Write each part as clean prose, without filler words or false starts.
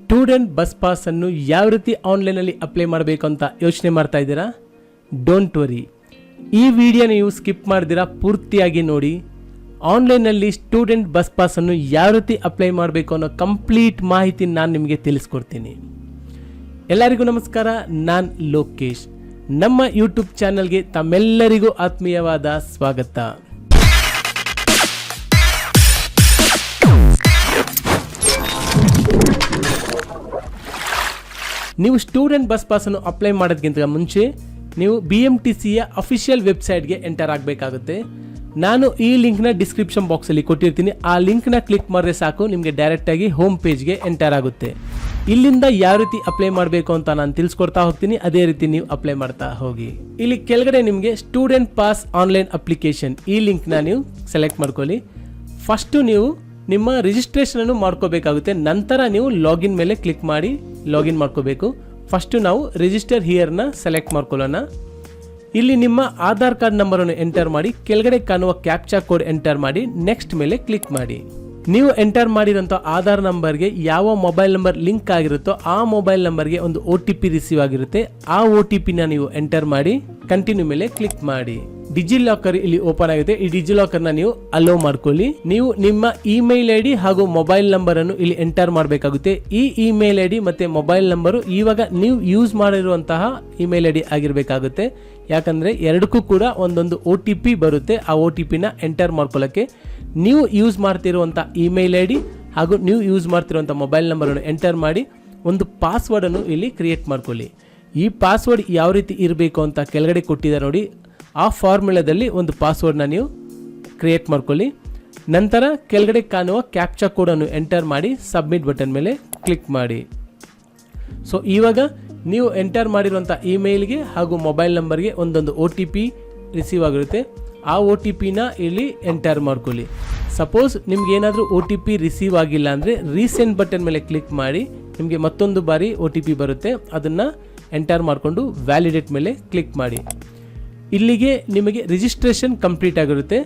Student bus pass ಅನ್ನು ಯಾವ ರೀತಿ ಆನ್ಲೈನಲ್ಲಿ ಅಪ್ಲೈ ಮಾಡಬೇಕು ಅಂತ ಯೋಚನೆ ಮಾಡ್ತಾ ಇದ್ದೀರಾ? ಡೋಂಟ್ ವರಿ, ಈ ವಿಡಿಯೋ ನೀವು ಸ್ಕಿಪ್ ಮಾಡಿದಿರಾ ಪೂರ್ತಿಯಾಗಿ ನೋಡಿ. ಆನ್ಲೈನಲ್ಲಿ ಸ್ಟೂಡೆಂಟ್ ಬಸ್ ಪಾಸ್ ಅನ್ನು ಯಾವ ರೀತಿ ಅಪ್ಲೈ ಮಾಡಬೇಕು ಅನ್ನೋ ಕಂಪ್ಲೀಟ್ ಮಾಹಿತಿ ನಾನು ನಿಮಗೆ ತಿಳಿಸ್ಕೊಡ್ತೀನಿ. ಎಲ್ಲರಿಗೂ ನಮಸ್ಕಾರ, ನಾನು ಲೋಕೇಶ್. ನಮ್ಮ ಯೂಟ್ಯೂಬ್ ಚಾನಲ್ಗೆ ತಮ್ಮೆಲ್ಲರಿಗೂ ಆತ್ಮೀಯವಾದ ಸ್ವಾಗತ. ನೀವು ಸ್ಟೂಡೆಂಟ್ ಬಸ್ ಪಾಸನ್ನು ಅಪ್ಲೈ ಮಾಡೋದಕ್ಕಿಂತ ಮುಂಚೆ ನೀವು BMTCಯ ಅಫಿಷಿಯಲ್ ವೆಬ್ಸೈಟ್ಗೆ ಎಂಟರ್ ಆಗಬೇಕಾಗುತ್ತೆ. ನಾನು ಈ ಲಿಂಕ್ನ ಡಿಸ್ಕ್ರಿಪ್ಷನ್ ಬಾಕ್ಸಲ್ಲಿ ಕೊಟ್ಟಿರ್ತೀನಿ. ಆ ಲಿಂಕ್ನ ಕ್ಲಿಕ್ ಮಾಡಿದ್ರೆ ಸಾಕು, ನಿಮಗೆ ಡೈರೆಕ್ಟಾಗಿ ಹೋಮ್ ಪೇಜ್ಗೆ ಎಂಟರ್ ಆಗುತ್ತೆ. ಇಲ್ಲಿಂದ ಯಾವ ರೀತಿ ಅಪ್ಲೈ ಮಾಡಬೇಕು ಅಂತ ನಾನು ತಿಳಿಸ್ಕೊಡ್ತಾ ಹೋಗ್ತೀನಿ, ಅದೇ ರೀತಿ ನೀವು ಅಪ್ಲೈ ಮಾಡ್ತಾ ಹೋಗಿ. ಇಲ್ಲಿ ಕೆಳಗಡೆ ನಿಮಗೆ ಸ್ಟೂಡೆಂಟ್ ಪಾಸ್ ಆನ್ಲೈನ್ ಅಪ್ಲಿಕೇಶನ್ ಈ ಲಿಂಕ್ನ ನೀವು ಸೆಲೆಕ್ಟ್ ಮಾಡ್ಕೊಳ್ಳಿ. ಫಸ್ಟು ನೀವು ನಿಮ್ಮ ರಿಜಿಸ್ಟ್ರೇಷನ್ ಅನ್ನು ಮಾಡ್ಕೋಬೇಕಾಗುತ್ತೆ. ನಂತರ ನೀವು ಲಾಗಿನ್ ಮೇಲೆ ಕ್ಲಿಕ್ ಮಾಡಿ ಲಾಗಿನ್ ಮಾಡ್ಕೋಬೇಕು. ಫಸ್ಟು ನಾವು ರಿಜಿಸ್ಟರ್ ಹಿಯರ್ನ ಸೆಲೆಕ್ಟ್ ಮಾಡ್ಕೊಳ್ಳೋಣ. ಇಲ್ಲಿ ನಿಮ್ಮ ಆಧಾರ್ ಕಾರ್ಡ್ ನಂಬರನ್ನು ಎಂಟರ್ ಮಾಡಿ ಕೆಳಗಡೆ ಕಾಣುವ ಕ್ಯಾಪ್ಚಾ ಕೋಡ್ ಎಂಟರ್ ಮಾಡಿ ನೆಕ್ಸ್ಟ್ ಮೇಲೆ ಕ್ಲಿಕ್ ಮಾಡಿ. ನೀವು ಎಂಟರ್ ಮಾಡಿರೋಂಥ ಆಧಾರ್ ನಂಬರ್ಗೆ ಯಾವ ಮೊಬೈಲ್ ನಂಬರ್ ಲಿಂಕ್ ಆಗಿರುತ್ತೋ ಆ ಮೊಬೈಲ್ ನಂಬರ್ಗೆ ಒಂದು OTP ರಿಸೀವ್ ಆಗಿರುತ್ತೆ. ಆ OTPನ ನೀವು ಎಂಟರ್ ಮಾಡಿ ಕಂಟಿನ್ಯೂ ಮೇಲೆ ಕ್ಲಿಕ್ ಮಾಡಿ. ಡಿಜಿಲಾಕರ್ ಇಲ್ಲಿ ಓಪನ್ ಆಗುತ್ತೆ. ಈ ಡಿಜಿಲಾಕರ್ನ ನೀವು ಅಲೋ ಮಾಡ್ಕೊಳ್ಳಿ. ನೀವು ನಿಮ್ಮ ಇಮೇಲ್ ID ಹಾಗೂ ಮೊಬೈಲ್ ನಂಬರ್ ಅನ್ನು ಇಲ್ಲಿ ಎಂಟರ್ ಮಾಡಬೇಕಾಗುತ್ತೆ. ಈ ಇಮೇಲ್ ID ಮತ್ತೆ ಮೊಬೈಲ್ ನಂಬರು ಇವಾಗ ನೀವು ಯೂಸ್ ಮಾಡಿರುವಂತಹ ಇಮೇಲ್ ID ಆಗಿರಬೇಕಾಗುತ್ತೆ. ಯಾಕಂದ್ರೆ ಎರಡಕ್ಕೂ ಕೂಡ ಒಂದೊಂದು OTP ಬರುತ್ತೆ. ಆ OTPನ ಎಂಟರ್ ಮಾಡ್ಕೊಳ್ಳೋಕ್ಕೆ ನೀವು ಯೂಸ್ ಮಾಡ್ತಿರುವಂಥ ಇಮೇಲ್ ID ಹಾಗೂ ನೀವು ಯೂಸ್ ಮಾಡ್ತಿರುವಂಥ ಮೊಬೈಲ್ ನಂಬರನ್ನು ಎಂಟರ್ ಮಾಡಿ ಒಂದು ಪಾಸ್ವರ್ಡನ್ನು ಇಲ್ಲಿ ಕ್ರಿಯೇಟ್ ಮಾಡ್ಕೊಳ್ಳಿ. ಈ ಪಾಸ್ವರ್ಡ್ ಯಾವ ರೀತಿ ಇರಬೇಕು ಅಂತ ಕೆಳಗಡೆ ಕೊಟ್ಟಿದ್ದಾರೆ ನೋಡಿ. ಆ ಫಾರ್ಮುಲಾದಲ್ಲಿ ಒಂದು ಪಾಸ್ವರ್ಡ್ನ ನೀವು ಕ್ರಿಯೇಟ್ ಮಾಡ್ಕೊಳ್ಳಿ. ನಂತರ ಕೆಳಗಡೆ ಕಾಣುವ ಕ್ಯಾಪ್ಚಾ ಕೋಡನ್ನು ಎಂಟರ್ ಮಾಡಿ ಸಬ್ಮಿಟ್ ಬಟನ್ ಮೇಲೆ ಕ್ಲಿಕ್ ಮಾಡಿ. ಸೊ ಇವಾಗ ನೀವು ಎಂಟರ್ ಮಾಡಿರುವಂಥ ಇಮೇಲ್ಗೆ ಹಾಗೂ ಮೊಬೈಲ್ ನಂಬರ್ಗೆ ಒಂದೊಂದು OTP ರಿಸೀವ್ ಆಗಿರುತ್ತೆ. ಆ OTPನ ಇಲ್ಲಿ ಎಂಟರ್ ಮಾಡ್ಕೊಳ್ಳಿ. ಸಪೋಸ್ ನಿಮ್ಗೆ ಏನಾದರೂ OTP ರಿಸೀವ್ ಆಗಿಲ್ಲ ಅಂದರೆ ರೀಸೆಂಟ್ ಬಟನ್ ಮೇಲೆ ಕ್ಲಿಕ್ ಮಾಡಿ ನಿಮಗೆ ಮತ್ತೊಂದು ಬಾರಿ OTP ಬರುತ್ತೆ. ಅದನ್ನು ಎಂಟರ್ ಮಾಡಿಕೊಂಡು ವ್ಯಾಲಿಡೇಟ್ ಮೇಲೆ ಕ್ಲಿಕ್ ಮಾಡಿ. ಇಲ್ಲಿಗೆ ನಿಮಗೆ ರಿಜಿಸ್ಟ್ರೇಷನ್ ಕಂಪ್ಲೀಟ್ ಆಗಿರುತ್ತೆ.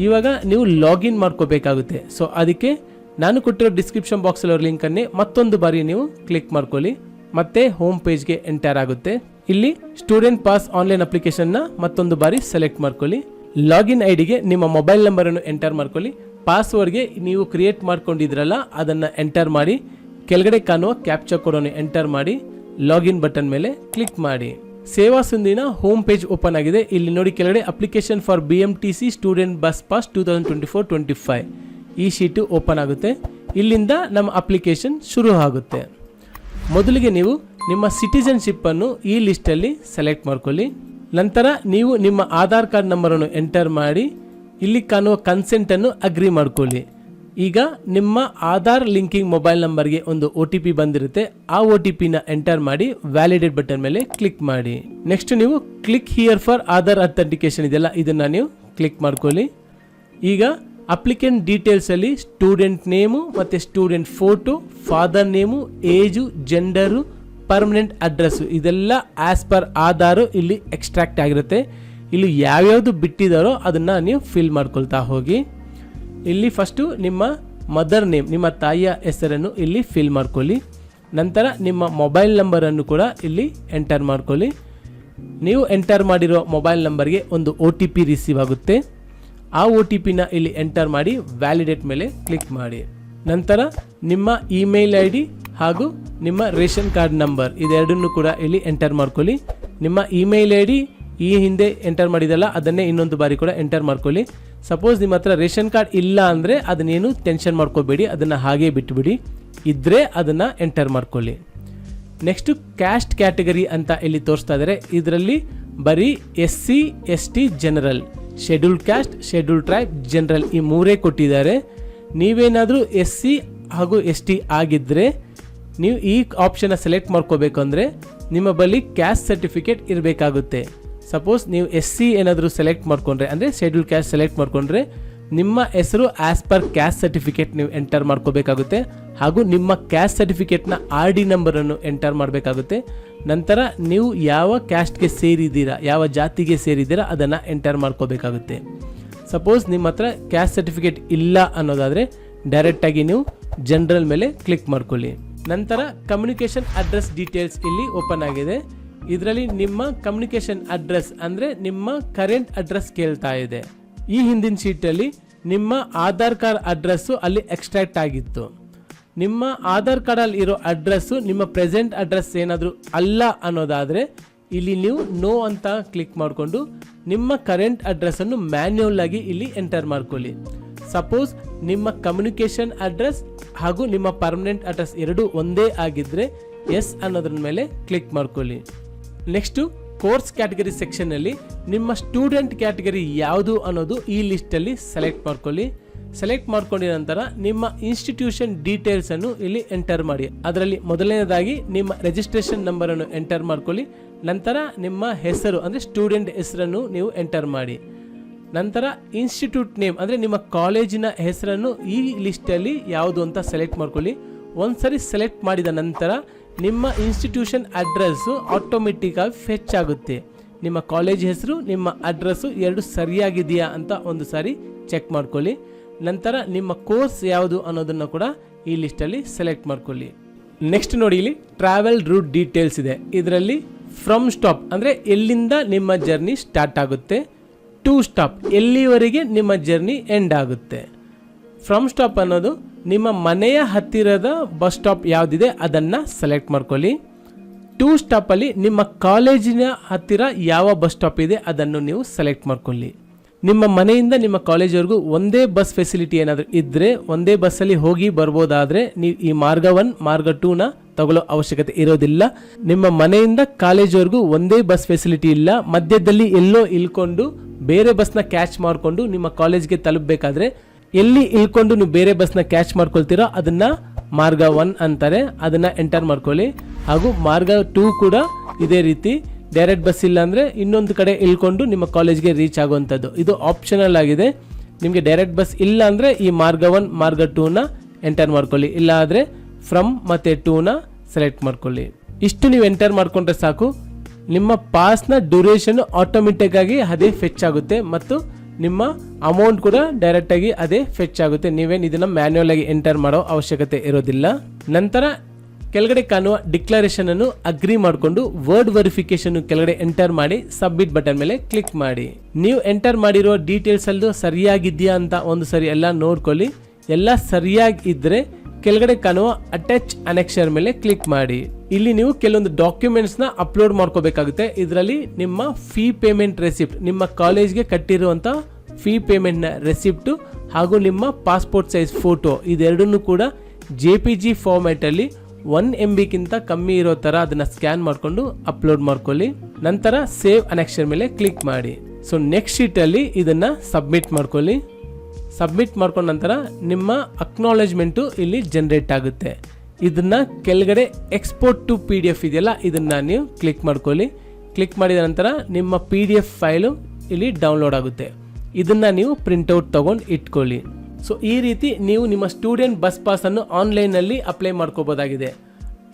ಇವಾಗ ನೀವು ಲಾಗಿನ್ ಮಾಡ್ಕೋಬೇಕಾಗುತ್ತೆ. ಸೊ ಅದಕ್ಕೆ ನಾನು ಕೊಟ್ಟಿರೋ ಡಿಸ್ಕ್ರಿಪ್ಷನ್ ಬಾಕ್ಸಲ್ಲಿರೋ ಲಿಂಕನ್ನೇ ಮತ್ತೊಂದು ಬಾರಿ ನೀವು ಕ್ಲಿಕ್ ಮಾಡ್ಕೊಳ್ಳಿ. ಮತ್ತೆ ಹೋಮ್ ಪೇಜ್ಗೆ ಎಂಟರ್ ಆಗುತ್ತೆ. ಇಲ್ಲಿ ಸ್ಟೂಡೆಂಟ್ ಪಾಸ್ ಆನ್ಲೈನ್ ಅಪ್ಲಿಕೇಶನ್ನ ಮತ್ತೊಂದು ಬಾರಿ ಸೆಲೆಕ್ಟ್ ಮಾಡ್ಕೊಳ್ಳಿ. ಲಾಗಿನ್ ಐಡಿಗೆ ನಿಮ್ಮ ಮೊಬೈಲ್ ನಂಬರನ್ನು ಎಂಟರ್ ಮಾಡ್ಕೊಳ್ಳಿ. ಪಾಸ್ವರ್ಡ್ಗೆ ನೀವು ಕ್ರಿಯೇಟ್ ಮಾಡ್ಕೊಂಡಿದ್ರಲ್ಲ ಅದನ್ನು ಎಂಟರ್ ಮಾಡಿ ಕೆಳಗಡೆ ಕಾಣುವ ಕ್ಯಾಪ್ಚಾ ಕೋಡನ್ನು ಎಂಟರ್ ಮಾಡಿ ಲಾಗಿನ್ ಬಟನ್ ಮೇಲೆ ಕ್ಲಿಕ್ ಮಾಡಿ. ಸೇವಾ ಸಿಂಧುವಿನ ಹೋಮ್ ಪೇಜ್ ಓಪನ್ ಆಗಿದೆ. ಇಲ್ಲಿ ನೋಡಿ ಕೆಳಗಡೆ application for BMTC student bus pass 2024-25 ಈ ಶೀಟು ಓಪನ್ ಆಗುತ್ತೆ. ಇಲ್ಲಿಂದ ನಮ್ಮ ಅಪ್ಲಿಕೇಶನ್ ಶುರು ಆಗುತ್ತೆ. ಮೊದಲಿಗೆ ನೀವು ನಿಮ್ಮ ಸಿಟಿಜನ್ಶಿಪ್ ಅನ್ನು ಈ ಲಿಸ್ಟಲ್ಲಿ ಸೆಲೆಕ್ಟ್ ಮಾಡ್ಕೊಳ್ಳಿ. ನಂತರ ನೀವು ನಿಮ್ಮ ಆಧಾರ್ ಕಾರ್ಡ್ ನಂಬರನ್ನು ಎಂಟರ್ ಮಾಡಿ ಇಲ್ಲಿ ಕಾಣುವ ಕನ್ಸೆಂಟನ್ನು ಅಗ್ರಿ ಮಾಡ್ಕೊಳ್ಳಿ. ಈಗ ನಿಮ್ಮ ಆಧಾರ್ ಲಿಂಕಿಂಗ್ ಮೊಬೈಲ್ ನಂಬರ್ಗೆ ಒಂದು OTP ಬಂದಿರುತ್ತೆ. ಆ OTPನ ಎಂಟರ್ ಮಾಡಿ ವ್ಯಾಲಿಡೇಟ್ ಬಟನ್ ಮೇಲೆ ಕ್ಲಿಕ್ ಮಾಡಿ. ನೆಕ್ಸ್ಟ್ ನೀವು click here for Aadhaar authentication ಇದೆಲ್ಲ ಇದನ್ನು ನೀವು ಕ್ಲಿಕ್ ಮಾಡ್ಕೊಳ್ಳಿ. ಈಗ ಅಪ್ಲಿಕೆಂಟ್ ಡೀಟೇಲ್ಸಲ್ಲಿ ಸ್ಟೂಡೆಂಟ್ ನೇಮು ಮತ್ತು student photo, father name, age, gender, permanent address ಇದೆಲ್ಲ ಆ್ಯಸ್ ಪರ್ ಆಧಾರು ಇಲ್ಲಿ ಎಕ್ಸ್ಟ್ರಾಕ್ಟ್ ಆಗಿರುತ್ತೆ. ಇಲ್ಲಿ ಯಾವ್ಯಾವುದು ಬಿಟ್ಟಿದ್ದಾರೋ ಅದನ್ನು ನೀವು ಫಿಲ್ ಮಾಡ್ಕೊಳ್ತಾ ಹೋಗಿ. ಇಲ್ಲಿ ಫಸ್ಟು ನಿಮ್ಮ ಮದರ್ ನೇಮ್, ನಿಮ್ಮ ತಾಯಿಯ ಹೆಸರನ್ನು ಇಲ್ಲಿ ಫಿಲ್ ಮಾಡ್ಕೊಳ್ಳಿ. ನಂತರ ನಿಮ್ಮ ಮೊಬೈಲ್ ನಂಬರನ್ನು ಕೂಡ ಇಲ್ಲಿ ಎಂಟರ್ ಮಾಡ್ಕೊಳ್ಳಿ. ನೀವು ಎಂಟರ್ ಮಾಡಿರೋ ಮೊಬೈಲ್ ನಂಬರ್ಗೆ ಒಂದು OTP ರಿಸೀವ್ ಆಗುತ್ತೆ. ಆ OTPನ ಇಲ್ಲಿ ಎಂಟರ್ ಮಾಡಿ ವ್ಯಾಲಿಡೇಟ್ ಮೇಲೆ ಕ್ಲಿಕ್ ಮಾಡಿ. ನಂತರ ನಿಮ್ಮ ಇಮೇಲ್ ID ಹಾಗೂ ನಿಮ್ಮ ರೇಷನ್ ಕಾರ್ಡ್ ನಂಬರ್ ಇದೆರಡನ್ನು ಕೂಡ ಇಲ್ಲಿ ಎಂಟರ್ ಮಾಡ್ಕೊಳ್ಳಿ. ನಿಮ್ಮ ಇಮೇಲ್ ID ಈ ಹಿಂದೆ ಎಂಟರ್ ಮಾಡಿದಲ್ಲ ಅದನ್ನೇ ಇನ್ನೊಂದು ಬಾರಿ ಕೂಡ ಎಂಟರ್ ಮಾಡ್ಕೊಳ್ಳಿ. ಸಪೋಸ್ ನಿಮ್ಮ ಹತ್ರ ರೇಷನ್ ಕಾರ್ಡ್ ಇಲ್ಲ ಅಂದರೆ ಅದನ್ನೇನು ಟೆನ್ಷನ್ ಮಾಡ್ಕೋಬೇಡಿ, ಅದನ್ನು ಹಾಗೇ ಬಿಟ್ಟುಬಿಡಿ. ಇದ್ದರೆ ಅದನ್ನು ಎಂಟರ್ ಮಾಡ್ಕೊಳ್ಳಿ. ನೆಕ್ಸ್ಟು ಕ್ಯಾಸ್ಟ್ ಕ್ಯಾಟಗರಿ ಅಂತ ಇಲ್ಲಿ ತೋರಿಸ್ತಾ ಇದ್ದಾರೆ. ಇದರಲ್ಲಿ ಬರೀ SC ST general, scheduled caste, scheduled tribe, general ಈ ಮೂರೇ ಕೊಟ್ಟಿದ್ದಾರೆ. ನೀವೇನಾದರೂ SC ಹಾಗೂ ST ಆಗಿದ್ದರೆ ನೀವು ಈ ಆಪ್ಷನ್ನ ಸೆಲೆಕ್ಟ್ ಮಾಡ್ಕೋಬೇಕು ಅಂದರೆ ನಿಮ್ಮ ಬಳಿ ಕ್ಯಾಸ್ಟ್ ಸರ್ಟಿಫಿಕೇಟ್ ಇರಬೇಕಾಗುತ್ತೆ. ಸಪೋಸ್ ನೀವು SC ಏನಾದರೂ ಸೆಲೆಕ್ಟ್ ಮಾಡ್ಕೊಂಡ್ರೆ ಅಂದರೆ ಶೆಡ್ಯೂಲ್ ಕ್ಯಾಸ್ಟ್ ಸೆಲೆಕ್ಟ್ ಮಾಡ್ಕೊಂಡ್ರೆ ನಿಮ್ಮ ಹೆಸರು ಆ್ಯಸ್ ಪರ್ ಕ್ಯಾಸ್ಟ್ ಸರ್ಟಿಫಿಕೇಟ್ ನೀವು ಎಂಟರ್ ಮಾಡ್ಕೋಬೇಕಾಗುತ್ತೆ. ಹಾಗೂ ನಿಮ್ಮ ಕ್ಯಾಸ್ಟ್ ಸರ್ಟಿಫಿಕೇಟ್ನ RD ನಂಬರನ್ನು ಎಂಟರ್ ಮಾಡಬೇಕಾಗುತ್ತೆ. ನಂತರ ನೀವು ಯಾವ ಕ್ಯಾಸ್ಟ್ಗೆ ಸೇರಿದ್ದೀರಾ, ಯಾವ ಜಾತಿಗೆ ಸೇರಿದ್ದೀರಾ ಅದನ್ನು ಎಂಟರ್ ಮಾಡ್ಕೋಬೇಕಾಗುತ್ತೆ. ಸಪೋಸ್ ನಿಮ್ಮ ಹತ್ರ ಕ್ಯಾಸ್ಟ್ ಸರ್ಟಿಫಿಕೇಟ್ ಇಲ್ಲ ಅನ್ನೋದಾದರೆ ಡೈರೆಕ್ಟಾಗಿ ನೀವು ಜನರಲ್ ಮೇಲೆ ಕ್ಲಿಕ್ ಮಾಡ್ಕೊಳ್ಳಿ. ನಂತರ ಕಮ್ಯುನಿಕೇಷನ್ ಅಡ್ರೆಸ್ ಡೀಟೇಲ್ಸ್ ಇಲ್ಲಿ ಓಪನ್ ಆಗಿದೆ. ಇದರಲ್ಲಿ ನಿಮ್ಮ ಕಮ್ಯುನಿಕೇಷನ್ ಅಡ್ರೆಸ್ ಅಂದರೆ ನಿಮ್ಮ ಕರೆಂಟ್ ಅಡ್ರೆಸ್ ಕೇಳ್ತಾ ಇದೆ. ಈ ಹಿಂದಿನ ಶೀಟಲ್ಲಿ ನಿಮ್ಮ ಆಧಾರ್ ಕಾರ್ಡ್ ಅಡ್ರೆಸ್ಸು ಅಲ್ಲಿ ಎಕ್ಸ್ಟ್ರಾಕ್ಟ್ ಆಗಿತ್ತು. ನಿಮ್ಮ ಆಧಾರ್ ಕಾರ್ಡಲ್ಲಿ ಇರೋ ಅಡ್ರೆಸ್ಸು ನಿಮ್ಮ ಪ್ರೆಸೆಂಟ್ ಅಡ್ರೆಸ್ ಏನಾದರೂ ಅಲ್ಲ ಅನ್ನೋದಾದರೆ ಇಲ್ಲಿ ನೀವು ನೋ ಅಂತ ಕ್ಲಿಕ್ ಮಾಡಿಕೊಂಡು ನಿಮ್ಮ ಕರೆಂಟ್ ಅಡ್ರೆಸ್ಸನ್ನು ಮ್ಯಾನ್ಯುಯಲ್ ಆಗಿ ಇಲ್ಲಿ ಎಂಟರ್ ಮಾಡ್ಕೊಳ್ಳಿ. ಸಪೋಸ್ ನಿಮ್ಮ ಕಮ್ಯುನಿಕೇಷನ್ ಅಡ್ರೆಸ್ ಹಾಗೂ ನಿಮ್ಮ ಪರ್ಮನೆಂಟ್ ಅಡ್ರೆಸ್ ಎರಡೂ ಒಂದೇ ಆಗಿದ್ದರೆ ಎಸ್ ಅನ್ನೋದ್ರ ಮೇಲೆ ಕ್ಲಿಕ್ ಮಾಡ್ಕೊಳ್ಳಿ. ನೆಕ್ಸ್ಟು ಕೋರ್ಸ್ ಕ್ಯಾಟಗರಿ ಸೆಕ್ಷನ್ನಲ್ಲಿ ನಿಮ್ಮ ಸ್ಟೂಡೆಂಟ್ ಕ್ಯಾಟಗರಿ ಯಾವುದು ಅನ್ನೋದು ಈ ಲಿಸ್ಟಲ್ಲಿ ಸೆಲೆಕ್ಟ್ ಮಾಡ್ಕೊಳ್ಳಿ. ಸೆಲೆಕ್ಟ್ ಮಾಡ್ಕೊಂಡಿದ ನಂತರ ನಿಮ್ಮ ಇನ್ಸ್ಟಿಟ್ಯೂಷನ್ ಡೀಟೇಲ್ಸನ್ನು ಇಲ್ಲಿ ಎಂಟರ್ ಮಾಡಿ. ಅದರಲ್ಲಿ ಮೊದಲನೇದಾಗಿ ನಿಮ್ಮ ರಿಜಿಸ್ಟ್ರೇಷನ್ ನಂಬರನ್ನು ಎಂಟರ್ ಮಾಡ್ಕೊಳ್ಳಿ. ನಂತರ ನಿಮ್ಮ ಹೆಸರು ಅಂದರೆ ಸ್ಟೂಡೆಂಟ್ ಹೆಸರನ್ನು ನೀವು ಎಂಟರ್ ಮಾಡಿ. ನಂತರ ಇನ್ಸ್ಟಿಟ್ಯೂಟ್ ನೇಮ್ ಅಂದರೆ ನಿಮ್ಮ ಕಾಲೇಜಿನ ಹೆಸರನ್ನು ಈ ಲಿಸ್ಟಲ್ಲಿ ಯಾವುದು ಅಂತ ಸೆಲೆಕ್ಟ್ ಮಾಡ್ಕೊಳ್ಳಿ. ಒಂದ್ಸರಿ ಸೆಲೆಕ್ಟ್ ಮಾಡಿದ ನಂತರ ನಿಮ್ಮ ಇನ್ಸ್ಟಿಟ್ಯೂಷನ್ ಅಡ್ರೆಸ್ಸು ಆಟೋಮೆಟಿಕ್ಕಾಗಿ ಫೆಚ್ ಆಗುತ್ತೆ. ನಿಮ್ಮ ಕಾಲೇಜ್ ಹೆಸರು ನಿಮ್ಮ ಅಡ್ರೆಸ್ಸು ಎರಡು ಸರಿಯಾಗಿದೆಯಾ ಅಂತ ಒಂದು ಸಾರಿ ಚೆಕ್ ಮಾಡ್ಕೊಳ್ಳಿ. ನಂತರ ನಿಮ್ಮ ಕೋರ್ಸ್ ಯಾವುದು ಅನ್ನೋದನ್ನು ಕೂಡ ಈ ಲಿಸ್ಟಲ್ಲಿ ಸೆಲೆಕ್ಟ್ ಮಾಡ್ಕೊಳ್ಳಿ. ನೆಕ್ಸ್ಟ್ ನೋಡಿ, ಇಲ್ಲಿ ಟ್ರಾವೆಲ್ ರೂಟ್ ಡೀಟೇಲ್ಸ್ ಇದೆ. ಇದರಲ್ಲಿ ಫ್ರಮ್ ಸ್ಟಾಪ್ ಅಂದರೆ ಎಲ್ಲಿಂದ ನಿಮ್ಮ ಜರ್ನಿ ಸ್ಟಾರ್ಟ್ ಆಗುತ್ತೆ, ಟು ಸ್ಟಾಪ್ ಎಲ್ಲಿವರೆಗೆ ನಿಮ್ಮ ಜರ್ನಿ ಎಂಡ್ ಆಗುತ್ತೆ. ಫ್ರಮ್ ಸ್ಟಾಪ್ ಅನ್ನೋದು ನಿಮ್ಮ ಮನೆಯ ಹತ್ತಿರದ ಬಸ್ ಸ್ಟಾಪ್ ಯಾವುದಿದೆ ಅದನ್ನು ಸೆಲೆಕ್ಟ್ ಮಾಡ್ಕೊಳ್ಳಿ. ಟು ಸ್ಟಾಪಲ್ಲಿ ನಿಮ್ಮ ಕಾಲೇಜಿನ ಹತ್ತಿರ ಯಾವ ಬಸ್ ಸ್ಟಾಪ್ ಇದೆ ಅದನ್ನು ನೀವು ಸೆಲೆಕ್ಟ್ ಮಾಡ್ಕೊಳ್ಳಿ. ನಿಮ್ಮ ಮನೆಯಿಂದ ನಿಮ್ಮ ಕಾಲೇಜ್ವರೆಗೂ ಒಂದೇ ಬಸ್ ಫೆಸಿಲಿಟಿ ಏನಾದರೂ ಇದ್ದರೆ ಒಂದೇ ಬಸ್ಸಲ್ಲಿ ಹೋಗಿ ಬರ್ಬೋದಾದರೆ ನೀವು ಈ ಮಾರ್ಗ 1 ಮಾರ್ಗ 2ನ ತಗೊಳ್ಳೋ ಅವಶ್ಯಕತೆ ಇರೋದಿಲ್ಲ. ನಿಮ್ಮ ಮನೆಯಿಂದ ಕಾಲೇಜ್ವರೆಗೂ ಒಂದೇ ಬಸ್ ಫೆಸಿಲಿಟಿ ಇಲ್ಲ, ಮಧ್ಯದಲ್ಲಿ ಎಲ್ಲೋ ಇಳ್ಕೊಂಡು ಬೇರೆ ಬಸ್ನ ಕ್ಯಾಚ್ ಮಾಡಿಕೊಂಡು ನಿಮ್ಮ ಕಾಲೇಜ್ಗೆ ತಲುಪಬೇಕಾದ್ರೆ ಎಲ್ಲಿ ಇಳ್ಕೊಂಡು ನೀವು ಬೇರೆ ಬಸ್ನ ಕ್ಯಾಚ್ ಮಾಡ್ಕೊಳ್ತೀರೋ ಅದನ್ನು ಮಾರ್ಗ 1 ಅಂತಾರೆ. ಅದನ್ನು ಎಂಟರ್ ಮಾಡ್ಕೊಳ್ಳಿ. ಹಾಗೂ ಮಾರ್ಗ 2 ಕೂಡ ಇದೇ ರೀತಿ ಡೈರೆಕ್ಟ್ ಬಸ್ ಇಲ್ಲ ಅಂದರೆ ಇನ್ನೊಂದು ಕಡೆ ಇಳ್ಕೊಂಡು ನಿಮ್ಮ ಕಾಲೇಜ್ಗೆ ರೀಚ್ ಆಗುವಂಥದ್ದು. ಇದು ಆಪ್ಷನಲ್ ಆಗಿದೆ. ನಿಮಗೆ ಡೈರೆಕ್ಟ್ ಬಸ್ ಇಲ್ಲ ಅಂದರೆ ಈ ಮಾರ್ಗ 1 ಮಾರ್ಗ 2ನ ಎಂಟರ್ ಮಾಡ್ಕೊಳ್ಳಿ. ಇಲ್ಲ ಆದರೆ ಫ್ರಮ್ ಮತ್ತು 2ನ ಸೆಲೆಕ್ಟ್ ಮಾಡ್ಕೊಳ್ಳಿ. ಇಷ್ಟು ನೀವು ಎಂಟರ್ ಮಾಡ್ಕೊಂಡ್ರೆ ಸಾಕು. ನಿಮ್ಮ ಪಾಸ್ನ ಡ್ಯೂರೇಷನ್ ಆಟೋಮೆಟಿಕ್ ಆಗಿ ಅದೇ ಫೆಚ್ ಆಗುತ್ತೆ ಮತ್ತು ನಿಮ್ಮ ಅಮೌಂಟ್ ಕೂಡ ಡೈರೆಕ್ಟಾಗಿ ಅದೇ ಫೆಚ್ ಆಗುತ್ತೆ. ನೀವೇನು ಇದನ್ನು ಮ್ಯಾನ್ಯುಯಲ್ ಆಗಿ ಎಂಟರ್ ಮಾಡೋ ಅವಶ್ಯಕತೆ ಇರೋದಿಲ್ಲ. ನಂತರ ಕೆಳಗಡೆ ಕಾಣುವ ಡಿಕ್ಲರೇಷನ್ ಅನ್ನು ಅಗ್ರಿ ಮಾಡಿಕೊಂಡು ವರ್ಡ್ ವೆರಿಫಿಕೇಶನ್ ಕೆಳಗಡೆ ಎಂಟರ್ ಮಾಡಿ ಸಬ್ಮಿಟ್ ಬಟನ್ ಮೇಲೆ ಕ್ಲಿಕ್ ಮಾಡಿ. ನೀವು ಎಂಟರ್ ಮಾಡಿರೋ ಡೀಟೇಲ್ಸ್ ಅಲ್ಲೂ ಸರಿಯಾಗಿದೆಯಾ ಅಂತ ಒಂದು ಸರಿ ಎಲ್ಲ ನೋಡ್ಕೊಳ್ಳಿ. ಎಲ್ಲ ಸರಿಯಾಗಿ ಇದ್ರೆ ಕೆಳಗಡೆ ಕಾಣುವ ಅಟ್ಯಾಚ್ ಅನೆಕ್ಷರ್ ಮೇಲೆ ಕ್ಲಿಕ್ ಮಾಡಿ. ಇಲ್ಲಿ ನೀವು ಕೆಲವೊಂದು ಡಾಕ್ಯುಮೆಂಟ್ಸ್ನ ಅಪ್ಲೋಡ್ ಮಾಡ್ಕೋಬೇಕಾಗುತ್ತೆ. ಇದರಲ್ಲಿ ನಿಮ್ಮ ಫೀ ಪೇಮೆಂಟ್ ರೆಸಿಪ್ಟ್, ನಿಮ್ಮ ಕಾಲೇಜ್ಗೆ ಕಟ್ಟಿರುವಂಥ ಫೀ ಪೇಮೆಂಟ್ನ ರೆಸಿಪ್ಟು ಹಾಗೂ ನಿಮ್ಮ ಪಾಸ್ಪೋರ್ಟ್ ಸೈಜ್ ಫೋಟೋ ಇದೆರಡನ್ನೂ ಕೂಡ JPG ಫಾರ್ಮ್ಯಾಟಲ್ಲಿ 1 MBಗಿಂತ ಕಮ್ಮಿ ಇರೋ ಥರ ಅದನ್ನು ಸ್ಕ್ಯಾನ್ ಮಾಡಿಕೊಂಡು ಅಪ್ಲೋಡ್ ಮಾಡ್ಕೊಳ್ಳಿ. ನಂತರ ಸೇವ್ ಅನೆಕ್ಷರ್ ಮೇಲೆ ಕ್ಲಿಕ್ ಮಾಡಿ. ಸೊ ನೆಕ್ಸ್ಟ್ ಶೀಟಲ್ಲಿ ಇದನ್ನು ಸಬ್ಮಿಟ್ ಮಾಡ್ಕೊಳ್ಳಿ. ಸಬ್ಮಿಟ್ ಮಾಡ್ಕೊಂಡ ನಂತರ ನಿಮ್ಮ ಅಕ್ನಾಲೇಜ್ಮೆಂಟು ಇಲ್ಲಿ ಜನರೇಟ್ ಆಗುತ್ತೆ. ಇದನ್ನು ಕೆಳಗಡೆ ಎಕ್ಸ್ಪೋರ್ಟ್ ಟು PDF ಇದೆಯಲ್ಲ ಇದನ್ನು ನೀವು ಕ್ಲಿಕ್ ಮಾಡ್ಕೊಳ್ಳಿ. ಕ್ಲಿಕ್ ಮಾಡಿದ ನಂತರ ನಿಮ್ಮ PDF ಫೈಲು ಇಲ್ಲಿ ಡೌನ್ಲೋಡ್ ಆಗುತ್ತೆ. ಇದನ್ನು ನೀವು ಪ್ರಿಂಟೌಟ್ ತೊಗೊಂಡು ಇಟ್ಕೊಳ್ಳಿ. ಸೊ ಈ ರೀತಿ ನೀವು ನಿಮ್ಮ ಸ್ಟೂಡೆಂಟ್ ಬಸ್ ಪಾಸನ್ನು ಆನ್ಲೈನಲ್ಲಿ ಅಪ್ಲೈ ಮಾಡ್ಕೋಬೋದಾಗಿದೆ.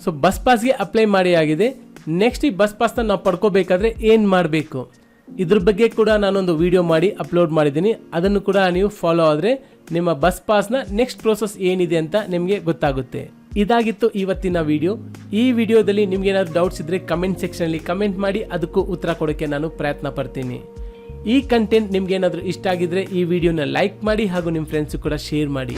ಸೊ ಬಸ್ ಪಾಸ್ಗೆ ಅಪ್ಲೈ ಮಾಡಿ ಆಗಿದೆ. ನೆಕ್ಸ್ಟ್ ಈ ಬಸ್ ಪಾಸ್ನ ನಾವು ಪಡ್ಕೋಬೇಕಾದ್ರೆ ಏನು ಮಾಡಬೇಕು ಇದ್ರ ಬಗ್ಗೆ ಕೂಡ ನಾನೊಂದು ವಿಡಿಯೋ ಮಾಡಿ ಅಪ್ಲೋಡ್ ಮಾಡಿದ್ದೀನಿ. ಅದನ್ನು ಕೂಡ ನೀವು ಫಾಲೋ ಆದರೆ ನಿಮ್ಮ ಬಸ್ ಪಾಸ್ನ ನೆಕ್ಸ್ಟ್ ಪ್ರೋಸೆಸ್ ಏನಿದೆ ಅಂತ ನಿಮಗೆ ಗೊತ್ತಾಗುತ್ತೆ. ಇದಾಗಿತ್ತು ಇವತ್ತಿನ ವಿಡಿಯೋ. ಈ ವಿಡಿಯೋದಲ್ಲಿ ನಿಮ್ಗೆ ಏನಾದರೂ ಡೌಟ್ಸ್ ಇದ್ದರೆ ಕಮೆಂಟ್ ಸೆಕ್ಷನಲ್ಲಿ ಕಮೆಂಟ್ ಮಾಡಿ, ಅದಕ್ಕೂ ಉತ್ತರ ಕೊಡೋಕ್ಕೆ ನಾನು ಪ್ರಯತ್ನ ಪಡ್ತೀನಿ. ಈ ಕಂಟೆಂಟ್ ನಿಮ್ಗೆ ಏನಾದರೂ ಇಷ್ಟ ಆಗಿದ್ರೆ ಈ ವಿಡಿಯೋನ ಲೈಕ್ ಮಾಡಿ ಹಾಗೂ ನಿಮ್ಮ ಫ್ರೆಂಡ್ಸ್ ಕೂಡ ಶೇರ್ ಮಾಡಿ.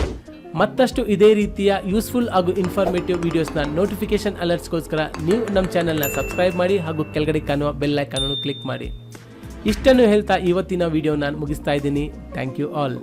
ಮತ್ತಷ್ಟು ಇದೇ ರೀತಿಯ ಯೂಸ್ಫುಲ್ ಹಾಗೂ ಇನ್ಫಾರ್ಮೇಟಿವ್ ವಿಡಿಯೋಸ್ನ ನೋಟಿಫಿಕೇಶನ್ ಅಲರ್ಟ್ಸ್ಗೋಸ್ಕರ ನೀವು ನಮ್ಮ ಚಾನಲ್ನ ಸಬ್ಸ್ಕ್ರೈಬ್ ಮಾಡಿ ಹಾಗೂ ಕೆಳಗಡೆ ಕಾಣುವ ಬೆಲ್ ಐಕಾನ್ ಅನ್ನು ಕ್ಲಿಕ್ ಮಾಡಿ. ಇಷ್ಟನ್ನು ಹೇಳ್ತಾ ಇವತ್ತಿನ ವಿಡಿಯೋ ನಾನು ಮುಗಿಸ್ತಾ ಇದ್ದೀನಿ. Thank you all.